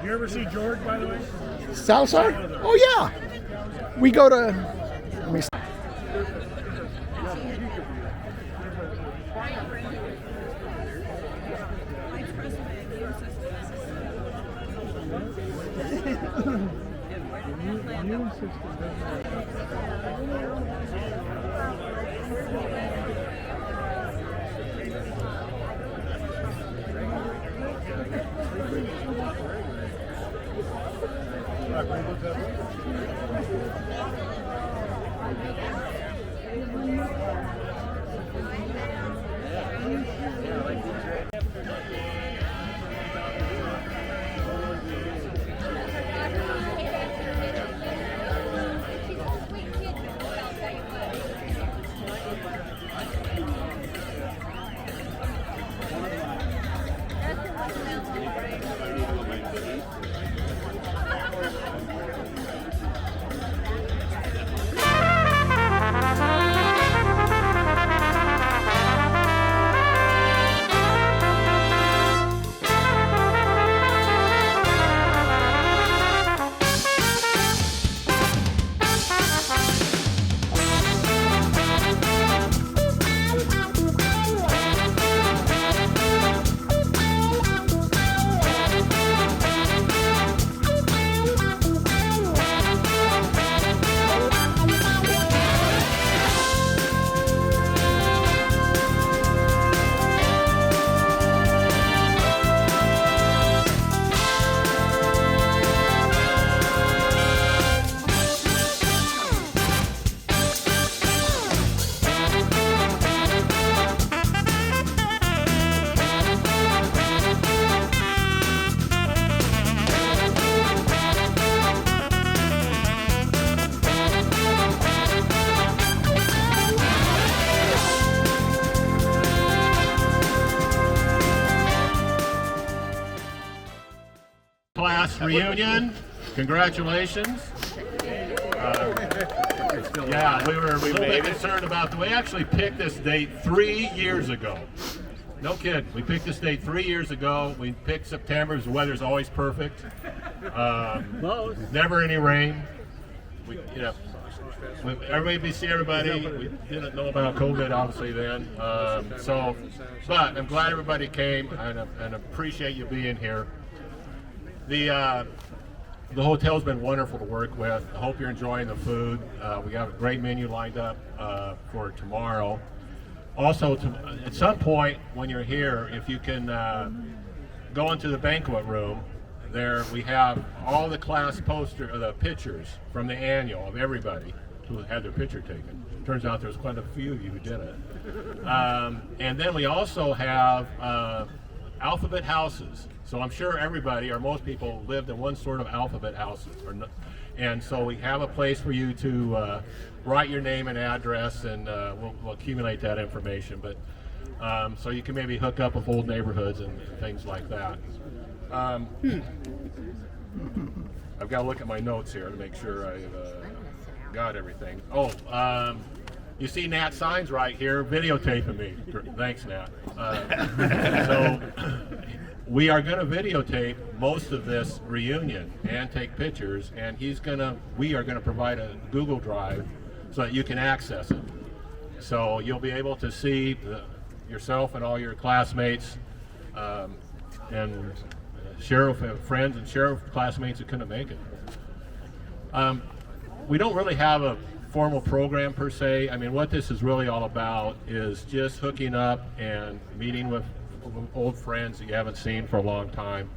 You ever see George, by the way? Southside? Oh yeah. We go to. Let me see. Class reunion, congratulations. Yeah, we were a little bit concerned about the, we actually picked this date 3 years ago. No kid, we picked this date 3 years ago. We picked September, the weather's always perfect. Never any rain. Everybody see everybody. We didn't know about COVID obviously then. But I'm glad everybody came and appreciate you being here. The hotel's been wonderful to work with. I hope you're enjoying the food. We have a great menu lined up for tomorrow. Also, at some point when you're here, if you can go into the banquet room, there we have all the class the pictures from the annual of everybody who had their picture taken. Turns out there's quite a few of you who did it. And then we also have alphabet houses. So I'm sure everybody, or most people, lived in one sort of alphabet houses. And so we have a place for you to write your name and address, and we'll accumulate that information. But so you can maybe hook up with old neighborhoods and things like that. I've got to look at my notes here to make sure I've got everything. Oh, you see Nat's signs right here, videotaping me. Thanks, Nat. So we are going to videotape most of this reunion and take pictures, and we are going to provide a Google Drive so that you can access it. So you'll be able to see yourself and all your classmates and share with friends and share with classmates who couldn't make it. We don't really have a formal program per se. I mean, what this is really all about is just hooking up and meeting with old friends that you haven't seen for a long time,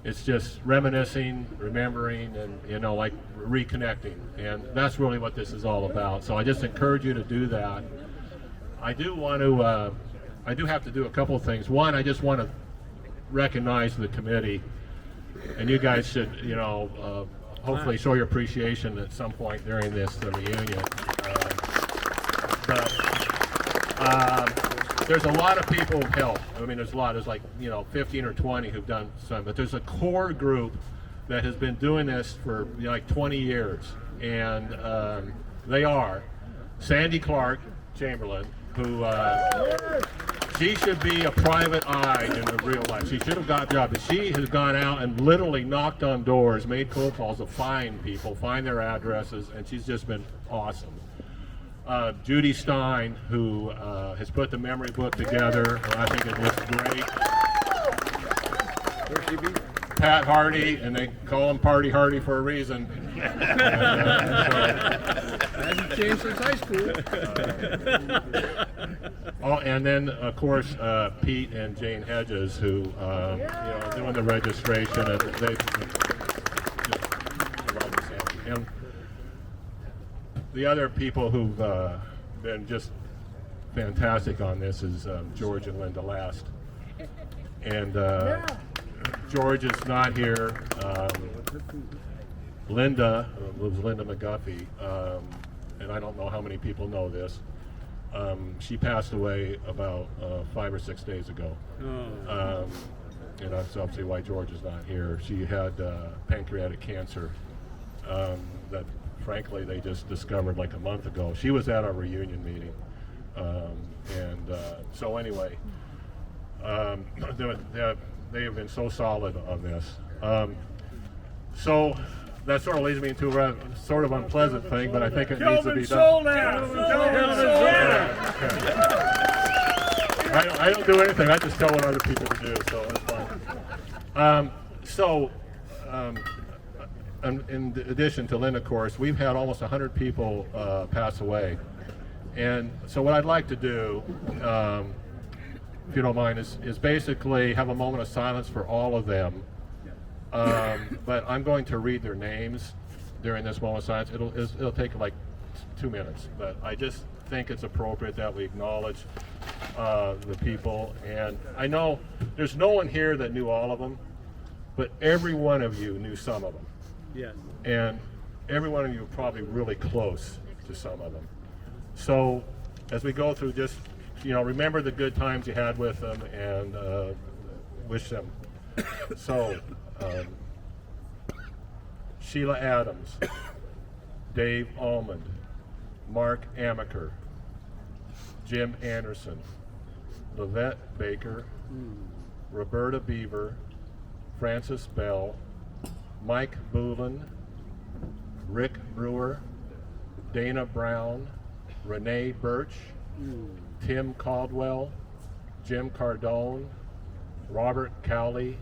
it's just reminiscing, remembering, and like reconnecting, and that's really what this is all about. So I just encourage you to do that. I do want to. I do have to do a couple of things. One, I just want to recognize the committee, and you guys should, hopefully show your appreciation at some point during this reunion. There's a lot of people who've helped. I mean, there's a lot. There's like 15 or 20 who've done some, but there's a core group that has been doing this for like 20 years, and they are Sandy Clark Chamberlain, who she should be a private eye in the real life. She should have got a job, but she has gone out and literally knocked on doors, made cold calls to find people, find their addresses, and she's just been awesome. Judy Stein, who has put the memory book together. I think it looks great. Pat Hardy, and they call him Party Hardy for a reason. Hasn't changed since high school. And then, of course, Pete and Jane Hedges, who doing the registration. And and the other people who've been just fantastic on this is George and Linda Last. And George is not here. Linda was Linda McGuffey, and I don't know how many people know this. She passed away about 5 or 6 days ago. And that's obviously why George is not here. She had pancreatic cancer that, frankly, they just discovered like a month ago. She was at our reunion meeting. So anyway, they have been so solid on this. So that sort of leads me into a sort of unpleasant thing, but I think it needs to be done. I don't do anything. I just tell what other people to do, so it's fine. In addition to Lynn, of course, we've had almost 100 people pass away. And so what I'd like to do, if you don't mind, is basically have a moment of silence for all of them. But I'm going to read their names during this moment of silence. It'll take like 2 minutes, but I just think it's appropriate that we acknowledge the people. And I know there's no one here that knew all of them, but every one of you knew some of them. Yes. And every one of you are probably really close to some of them. So as we go through, just remember the good times you had with them and wish them. So Sheila Adams, Dave Almond, Mark Amaker, Jim Anderson, Lavette Baker, Roberta Beaver, Francis Bell, Mike Boulin, Rick Brewer, Dana Brown, Renee Birch, Tim Caldwell, Jim Cardone, Robert Cowley,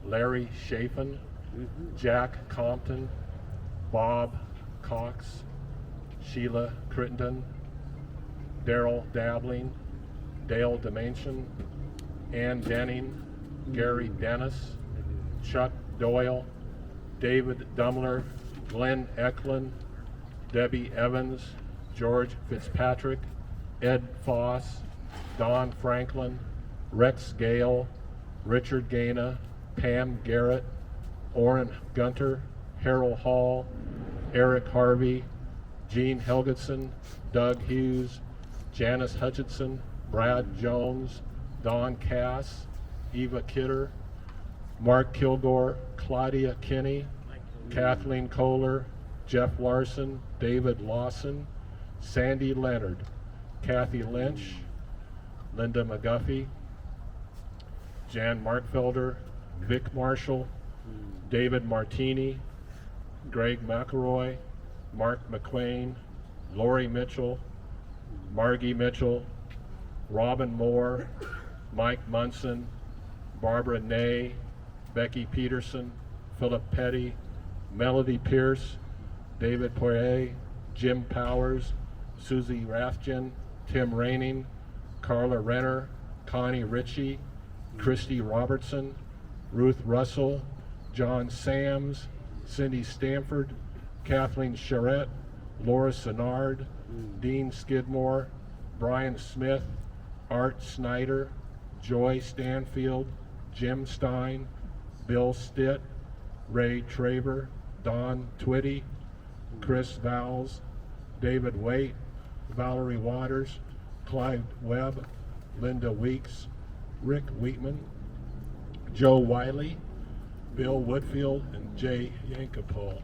Larry Chafin, Jack Compton, Bob Cox, Sheila Crittenden, Daryl Dabling, Dale Dimension, Ann Denning, Gary Dennis, Chuck Doyle, David Dumler, Glenn Eklund, Debbie Evans, George Fitzpatrick, Ed Foss, Don Franklin, Rex Gale, Richard Gaina, Pam Garrett, Orrin Gunter, Harold Hall, Eric Harvey, Gene Helgetson, Doug Hughes, Janice Hutchinson, Brad Jones, Don Cass, Eva Kidder, Mark Kilgore, Claudia Kinney, Kathleen Kohler, Jeff Larson, David Lawson, Sandy Leonard, Kathy Lynch, Linda McGuffey, Jan Markfelder, Vic Marshall, David Martini, Greg McElroy, Mark McQuain, Lori Mitchell, Margie Mitchell, Robin Moore, Mike Munson, Barbara Ney, Becky Peterson, Philip Petty, Melody Pierce, David Poirier, Jim Powers, Susie Rathjen, Tim Raining, Carla Renner, Connie Ritchie, Christy Robertson, Ruth Russell, John Sams, Cindy Stanford, Kathleen Charette, Laura Sennard, Dean Skidmore, Brian Smith, Art Snyder, Joy Stanfield, Jim Stein, Bill Stitt, Ray Traver, Don Twitty, Chris Vowles, David Waite, Valerie Waters, Clive Webb, Linda Weeks, Rick Wheatman, Joe Wiley, Bill Woodfield, and Jay Yankapol.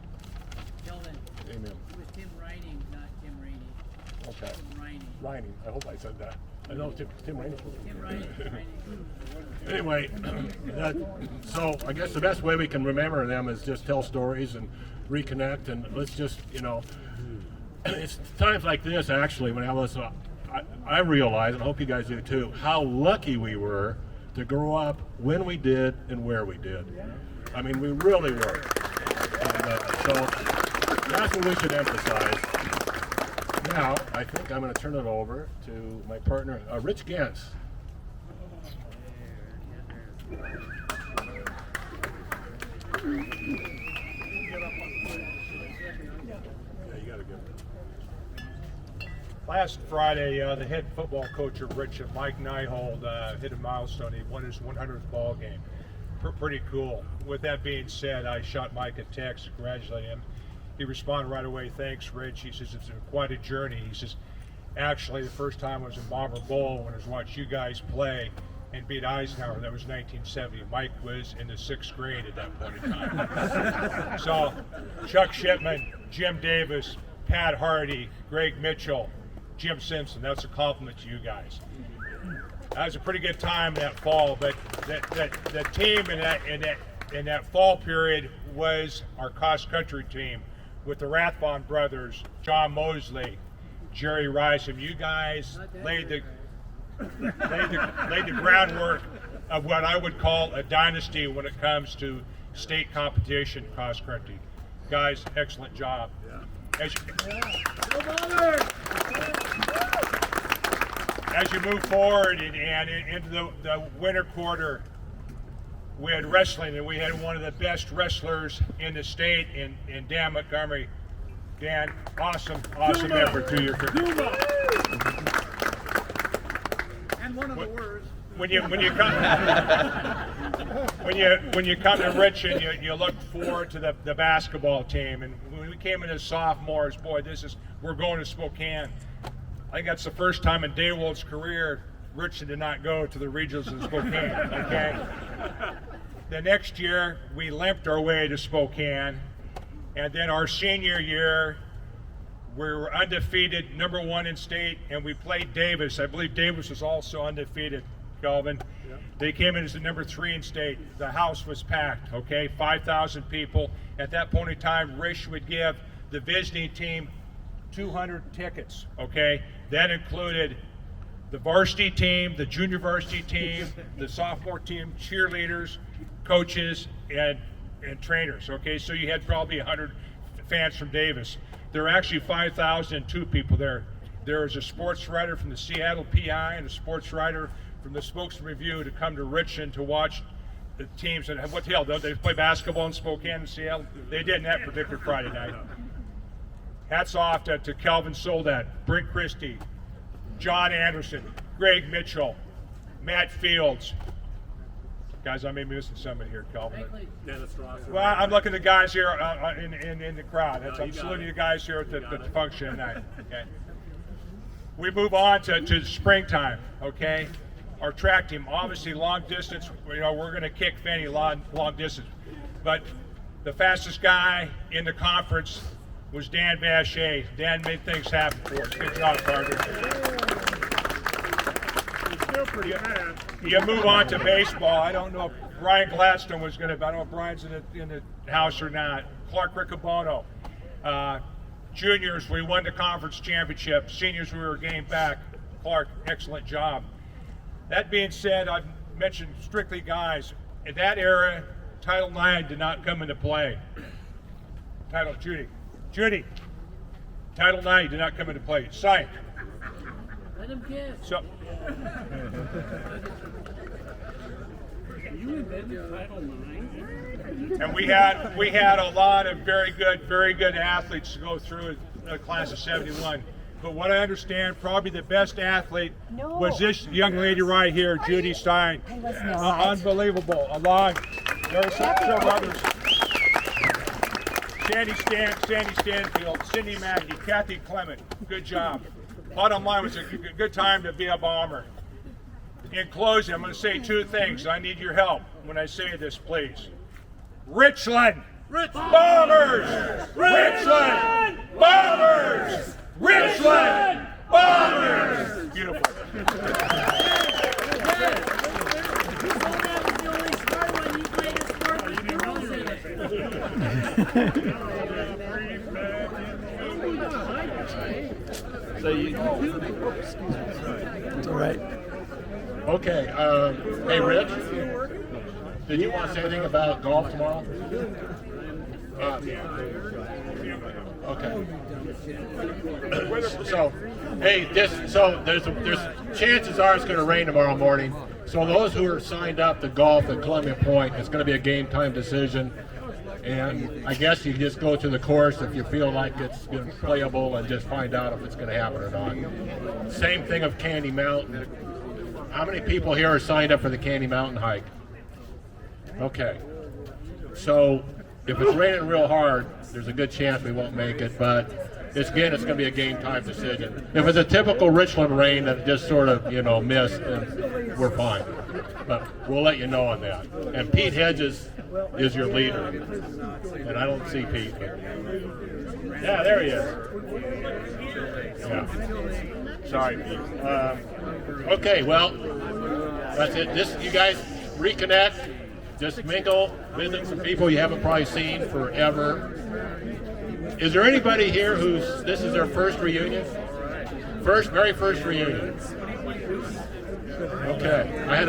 Kelvin, Amen. it was Tim Reining, not Tim Rainey. Okay. Tim Reining. Reining. I hope I said that. I know Tim Reining. Tim Reining. Anyway, so I guess the best way we can remember them is just tell stories and reconnect, and let's just, it's times like this actually when I realize, and I hope you guys do too, how lucky we were to grow up when we did and where we did. I mean, we really were. And, so that's what we should emphasize. Now, I think I'm going to turn it over to my partner, Rich Gantz. Last Friday, the head football coach of Richland, Mike Nyhold, hit a milestone. He won his 100th ball game. Pretty cool. With that being said, I shot Mike a text to congratulate him. He responded right away, "Thanks, Rich." He says, "It's been quite a journey." He says, "Actually, the first time I was in Bomber Bowl when I was watching you guys play and beat Eisenhower. That was 1970. Mike was in the 6th grade at that point in time." So, Chuck Shipman, Jim Davis, Pat Hardy, Greg Mitchell, Jim Simpson. That's a compliment to you guys. That was a pretty good time in that fall, but the team in that fall period was our cross-country team with the Rathbone brothers, John Mosley, Jerry Rice, and you guys laid the groundwork of what I would call a dynasty when it comes to state competition cross-country. Guys, excellent job. As you move forward and into the winter quarter, we had wrestling, and we had one of the best wrestlers in the state in Dan Montgomery. Dan, awesome effort to your career. And one of the worst. When you come to Richland, you look forward to the basketball team. And when we came in as sophomores, boy, we're going to Spokane. I think that's the first time in Daywald's career Richland did not go to the regionals in Spokane. Okay. The next year we limped our way to Spokane, and then our senior year we were undefeated, #1 in state, and we played Davis. I believe Davis was also undefeated. Calvin. Yep. They came in as the #3 in state. The house was packed, okay, 5,000 people. At that point in time, Rich would give the visiting team 200 tickets, okay? That included the varsity team, the junior varsity team, the sophomore team, cheerleaders, coaches, and trainers, okay? So you had probably 100 fans from Davis. There were actually 5,002 people there. There was a sports writer from the Seattle PI and a sports writer from the Spokesman Review to come to Richland to watch the teams. And what the hell, they play basketball in Spokane and Seattle? They didn't that particular Friday night. Hats off to Kelvin Soldat, Brent Christie, John Anderson, Greg Mitchell, Matt Fields. Guys, I may be missing somebody here, Kelvin. Well, I'm looking at the guys here in the crowd. I'm saluting you guys here at the function tonight. Okay. We move on to springtime, okay? Our track team, obviously long distance, we're going to kick Fanny long distance. But the fastest guy in the conference was Dan Vachet. Dan made things happen for us. Good job, partner. He's still pretty mad. You move on to baseball. I don't know if Brian Gladstone was going to, I don't know if Brian's in the house or not. Clark Riccobono. Juniors, we won the conference championship. Seniors, we were a game back. Clark, excellent job. That being said, I've mentioned strictly guys. In that era, Title IX did not come into play. Judy. Title IX did not come into play. Psych. Let him kiss. So, And we had a lot of very good athletes to go through the class of 71. But what I understand, probably the best athlete was this young lady right here, Judy Stein. I was not. Unbelievable. Along, there were several others. Sandy Stanfield, Cindy Mackey, Kathy Clement. Good job. Bottom line, was a good time to be a Bomber. In closing, I'm going to say two things. I need your help when I say this, please. Richland! Bombers! Richland! Bombers! Richland! Bombers! Beautiful. It's all right. Okay. Hey, Rich, did you want to say anything about golf tomorrow? Okay. So, hey, there's chances are it's going to rain tomorrow morning. So those who are signed up to golf at Columbia Point, it's going to be a game time decision. And I guess you just go to the course if you feel like it's playable and just find out if it's going to happen or not. Same thing of Candy Mountain. How many people here are signed up for the Candy Mountain hike? Okay. So if it's raining real hard, there's a good chance we won't make it, but it's going to be a game time decision. If it's a typical Richland rain that just sort of, missed, then we're fine. But we'll let you know on that. And Pete Hedges is your leader. And I don't see Pete. But yeah, there he is. Yeah. Sorry, Pete. Okay, well, that's it. You guys reconnect. Just mingle, visit some people you haven't probably seen forever. Is there anybody here this is their first reunion? Very first reunion. Okay, I had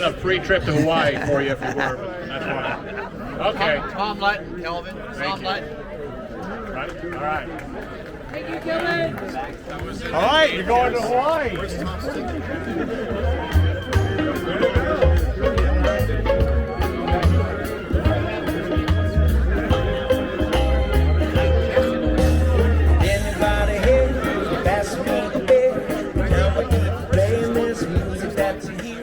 a free trip to Hawaii for you if you were. But that's fine. Okay. Tom Lutton, Kelvin. Tom Lutton. Right. All right. Thank you, Dylan. All right, you're going to Hawaii. Anybody here? Pass me the beer. Now we keep playing this music that you hear.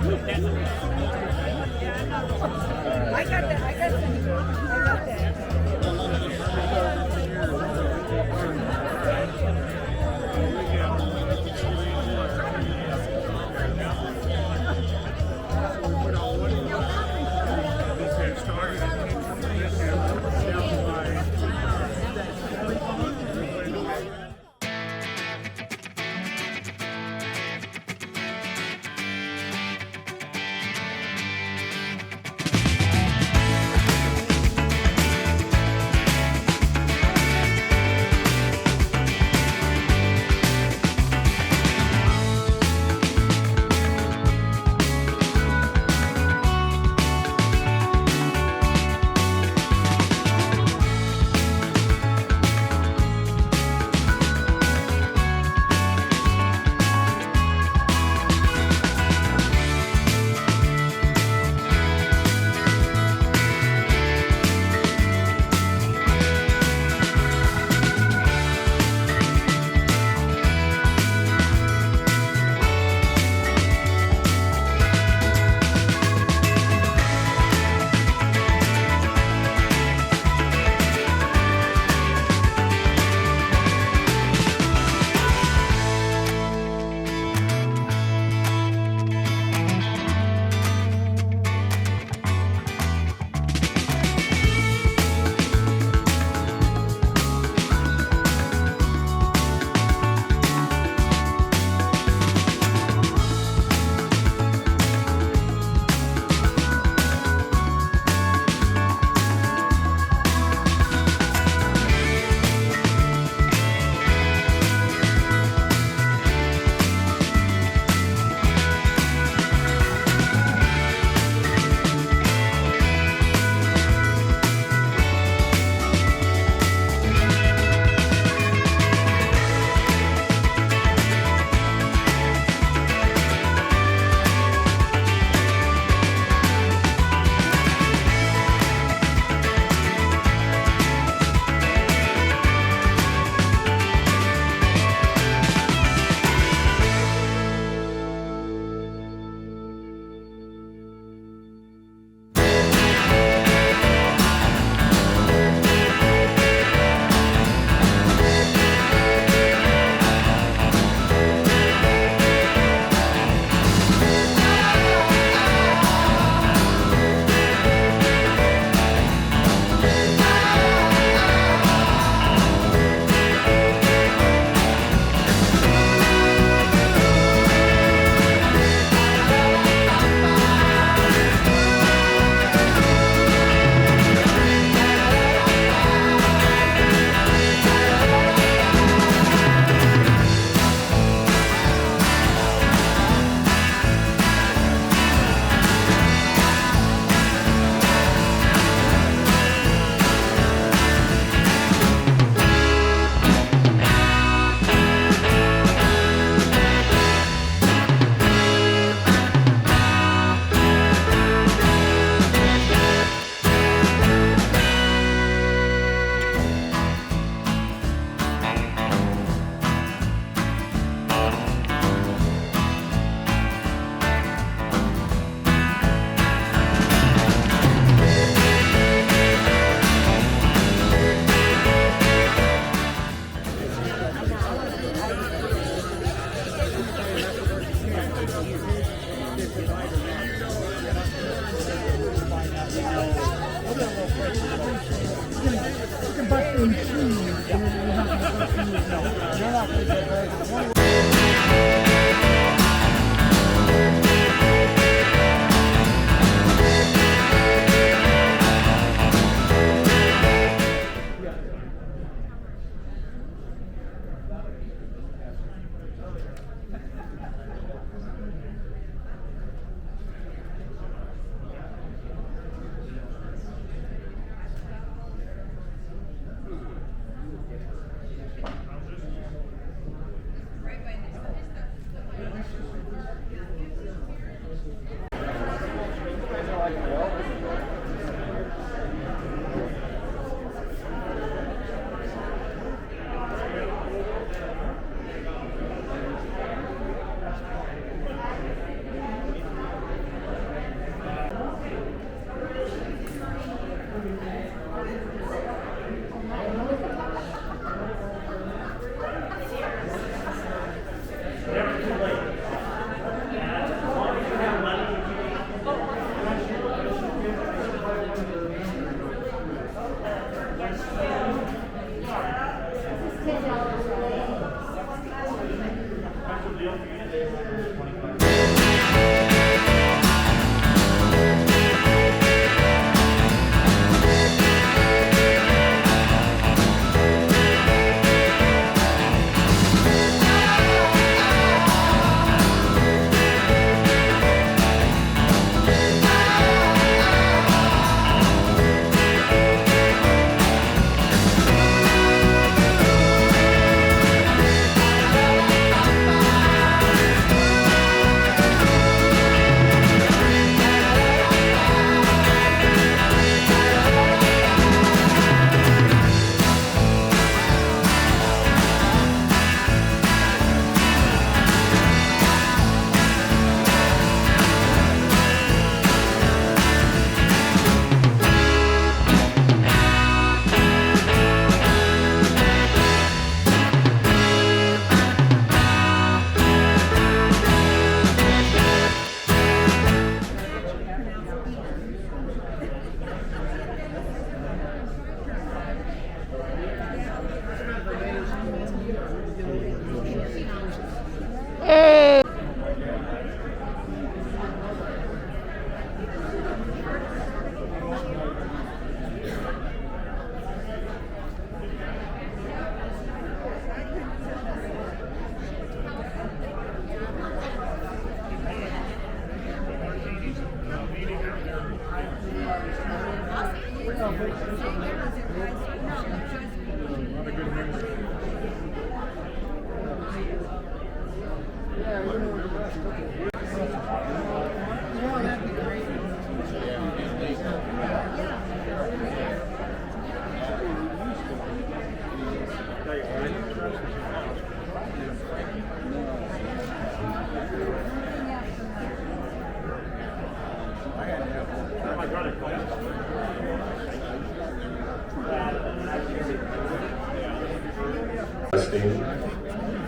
I got that. I got that.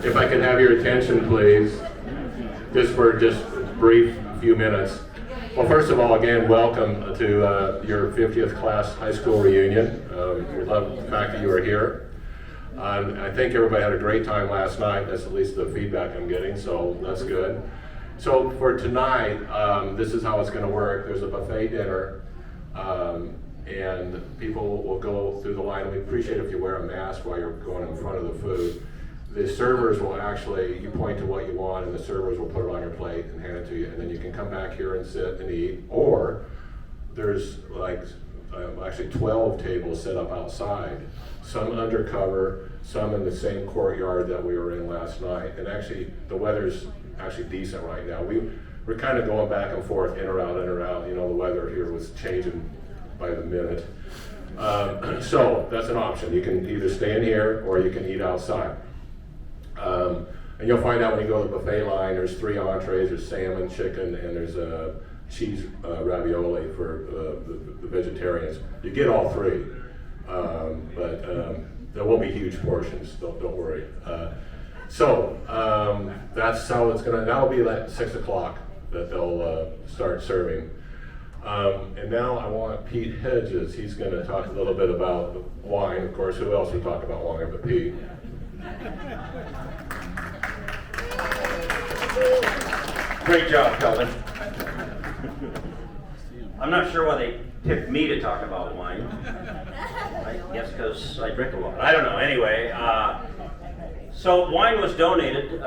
If I can have your attention, please, just for a brief few minutes. Well, first of all, again, welcome to your 50th class high school reunion. We love the fact that you are here. I think everybody had a great time last night. That's at least the feedback I'm getting, so that's good. So for tonight, this is how it's going to work. There's a buffet dinner, and people will go through the line. We appreciate if you wear a mask while you're going in front of the food. The servers will actually, you point to what you want, and the servers will put it on your plate and hand it to you, and then you can come back here and sit and eat. Or there's like actually 12 tables set up outside, some undercover, some in the same courtyard that we were in last night. And actually, the weather's actually decent right now. We're kind of going back and forth, in or out, in or out. You know, the weather here was changing by the minute. So that's an option. You can either stay in here or you can eat outside. And you'll find out when you go to the buffet line, there's 3 entrees, there's salmon, chicken, and there's cheese ravioli for the vegetarians. You get all 3, but there will be huge portions, don't worry. So that's how it's gonna, that'll be like 6 o'clock that they'll start serving. And now I want Pete Hedges, he's gonna talk a little bit about wine. Of course, who else would talk about wine but Pete? Great job, Kelvin. I'm not sure why they picked me to talk about wine. I guess because I drink a lot. I don't know. Anyway, so wine was donated.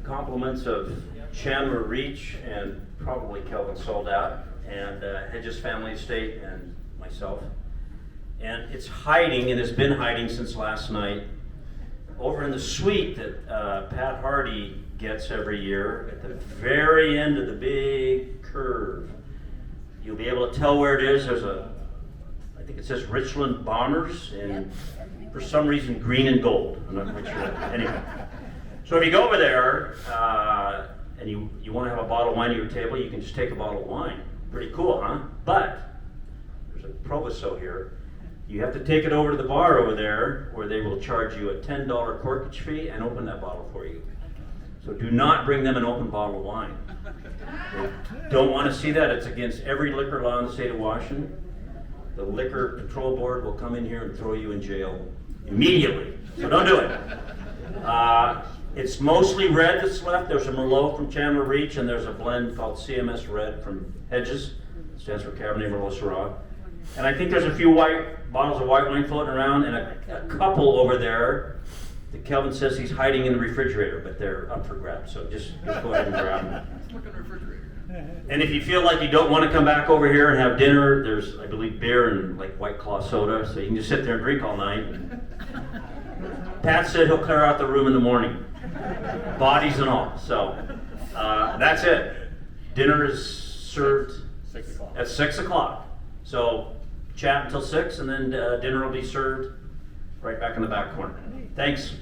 Compliments of Chandler Reach and probably Kelvin Soldat and Hedges Family Estate and myself. And it's hiding, and has been hiding since last night, over in the suite that Pat Hardy gets every year at the very end of the big curve. You'll be able to tell where it is. There's I think it says Richland Bombers, and for some reason green and gold. I'm not quite sure. Anyway, so if you go over there and you want to have a bottle of wine at your table, you can just take a bottle of wine. Pretty cool, huh? But there's a proviso here. You have to take it over to the bar over there, where they will charge you a $10 corkage fee and open that bottle for you. So do not bring them an open bottle of wine. They don't want to see that. It's against every liquor law in the state of Washington. The Liquor Control Board will come in here and throw you in jail immediately. So don't do it. It's mostly red that's left. There's a Merlot from Chandler Reach, and there's a blend called CMS Red from Hedges. It stands for Cabernet Merlot Syrah. And I think there's a few white bottles of white wine floating around, and a couple over there that Kelvin says he's hiding in the refrigerator, but they're up for grabs. So just go ahead and grab them. And if you feel like you don't want to come back over here and have dinner, there's, I believe, beer and like White Claw soda, so you can just sit there and drink all night. Pat said he'll clear out the room in the morning, bodies and all. So that's it. Dinner is served at 6 o'clock. So chat until 6, and then dinner will be served right back in the back corner. Thanks.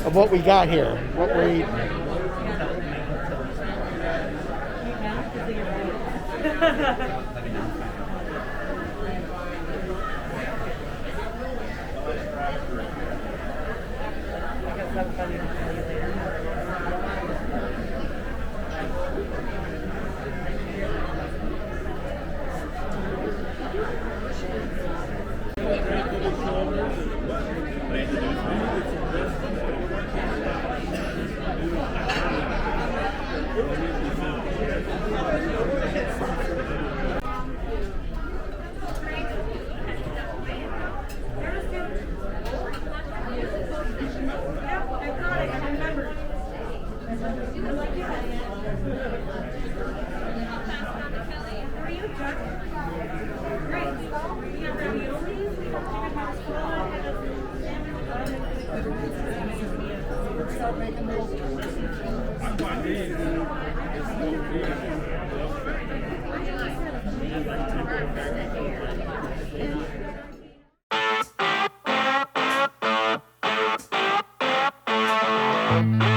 of what we got here, what we're eating. Thank you.